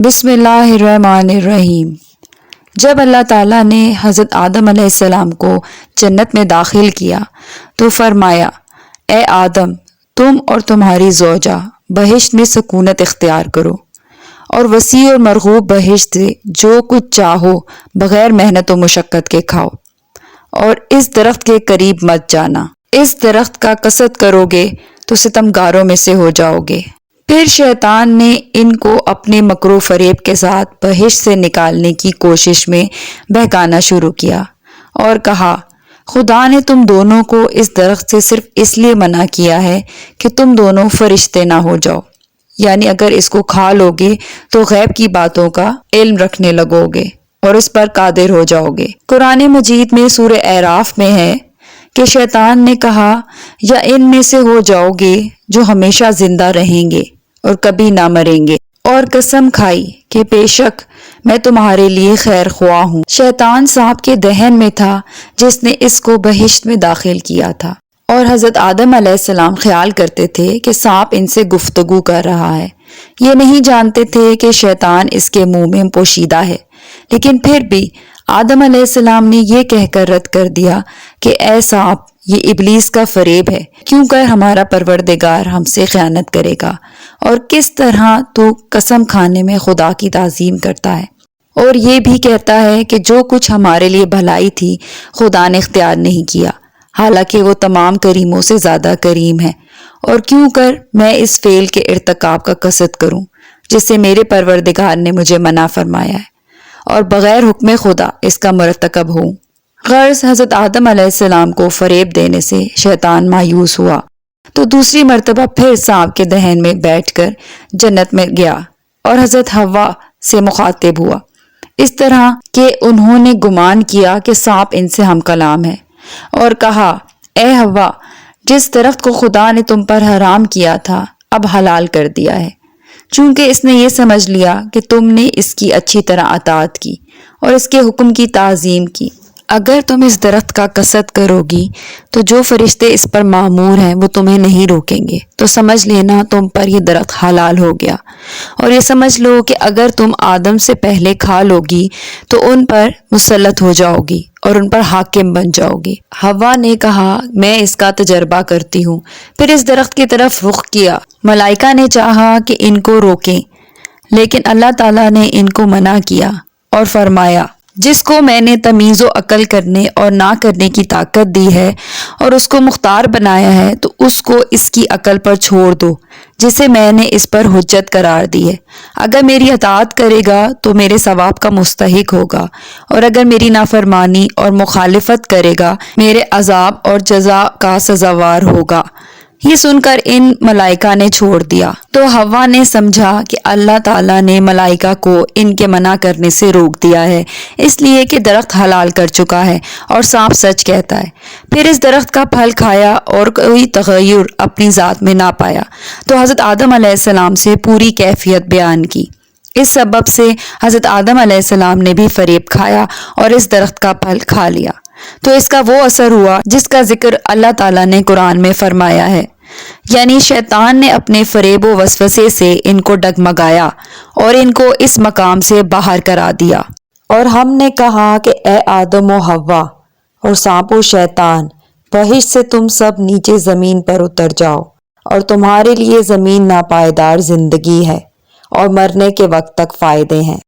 بسم اللہ الرحمن الرحیم۔ جب اللہ تعالیٰ نے حضرت آدم علیہ السلام کو جنت میں داخل کیا تو فرمایا، اے آدم، تم اور تمہاری زوجہ بہشت میں سکونت اختیار کرو اور وسیع اور مرغوب بہشت سے جو کچھ چاہو بغیر محنت و مشقت کے کھاؤ، اور اس درخت کے قریب مت جانا، اس درخت کا قصد کرو گے تو ستمگاروں میں سے ہو جاؤ گے۔ پھر شیطان نے ان کو اپنے مکر و فریب کے ساتھ بہشت سے نکالنے کی کوشش میں بہکانا شروع کیا اور کہا، خدا نے تم دونوں کو اس درخت سے صرف اس لیے منع کیا ہے کہ تم دونوں فرشتے نہ ہو جاؤ، یعنی اگر اس کو کھا لو گے تو غیب کی باتوں کا علم رکھنے لگو گے اور اس پر قادر ہو جاؤ گے۔ قرآن مجید میں سورہ اعراف میں ہے کہ شیطان نے کہا، یا ان میں سے ہو جاؤ گے جو ہمیشہ زندہ رہیں گے اور کبھی نہ مریں گے، اور قسم کھائی کہ بے شک میں تمہارے لیے خیر خواہ ہوں۔ شیطان سانپ کے دہن میں تھا جس نے اس کو بہشت میں داخل کیا تھا، اور حضرت آدم علیہ السلام خیال کرتے تھے کہ سانپ ان سے گفتگو کر رہا ہے۔ یہ نہیں جانتے تھے کہ شیطان اس کے منہ میں پوشیدہ ہے، لیکن پھر بھی آدم علیہ السلام نے یہ کہہ کر رد کر دیا کہ اے سانپ، یہ ابلیس کا فریب ہے، کیوں کر ہمارا پروردگار ہم سے خیانت کرے گا، اور کس طرح تو قسم کھانے میں خدا کی تعظیم کرتا ہے، اور یہ بھی کہتا ہے کہ جو کچھ ہمارے لیے بھلائی تھی خدا نے اختیار نہیں کیا، حالانکہ وہ تمام کریموں سے زیادہ کریم ہے، اور کیوں کر میں اس فعل کے ارتکاب کا قصد کروں جس سے میرے پروردگار نے مجھے منع فرمایا ہے، اور بغیر حکم خدا اس کا مرتکب ہوں۔ غرض حضرت آدم علیہ السلام کو فریب دینے سے شیطان مایوس ہوا تو دوسری مرتبہ پھر سانپ کے دہن میں بیٹھ کر جنت میں گیا اور حضرت حوا سے مخاطب ہوا، اس طرح کہ انہوں نے گمان کیا کہ سانپ ان سے ہم کلام ہے، اور کہا، اے حوا، جس درخت کو خدا نے تم پر حرام کیا تھا اب حلال کر دیا ہے، چونکہ اس نے یہ سمجھ لیا کہ تم نے اس کی اچھی طرح اطاعت کی اور اس کے حکم کی تعظیم کی۔ اگر تم اس درخت کا قصد کرو گی تو جو فرشتے اس پر مامور ہیں وہ تمہیں نہیں روکیں گے، تو سمجھ لینا تم پر یہ درخت حلال ہو گیا، اور یہ سمجھ لو کہ اگر تم آدم سے پہلے کھا لو گی تو ان پر مسلط ہو جاؤ گی اور ان پر حاکم بن جاؤ گی۔ حوا نے کہا، میں اس کا تجربہ کرتی ہوں، پھر اس درخت کی طرف رخ کیا۔ ملائکہ نے چاہا کہ ان کو روکیں، لیکن اللہ تعالیٰ نے ان کو منع کیا اور فرمایا، جس کو میں نے تمیز و عقل کرنے اور نہ کرنے کی طاقت دی ہے اور اس کو مختار بنایا ہے تو اس کو اس کی عقل پر چھوڑ دو جسے میں نے اس پر حجت قرار دی ہے۔ اگر میری اطاعت کرے گا تو میرے ثواب کا مستحق ہوگا، اور اگر میری نافرمانی اور مخالفت کرے گا میرے عذاب اور جزا کا سزاوار ہوگا۔ یہ سن کر ان ملائکہ نے چھوڑ دیا تو حوا نے سمجھا کہ اللہ تعالیٰ نے ملائکہ کو ان کے منع کرنے سے روک دیا ہے، اس لیے کہ درخت حلال کر چکا ہے اور سانپ سچ کہتا ہے۔ پھر اس درخت کا پھل کھایا اور کوئی تغیر اپنی ذات میں نہ پایا تو حضرت آدم علیہ السلام سے پوری کیفیت بیان کی۔ اس سبب سے حضرت آدم علیہ السلام نے بھی فریب کھایا اور اس درخت کا پھل کھا لیا، تو اس کا وہ اثر ہوا جس کا ذکر اللہ تعالیٰ نے قرآن میں فرمایا ہے، یعنی شیطان نے اپنے فریب و وسوسے سے ان کو ڈگمگایا اور ان کو اس مقام سے باہر کرا دیا، اور ہم نے کہا کہ اے آدم و حوا اور سانپ و شیطان، بہشت سے تم سب نیچے زمین پر اتر جاؤ، اور تمہارے لیے زمین ناپائیدار زندگی ہے اور مرنے کے وقت تک فائدے ہیں۔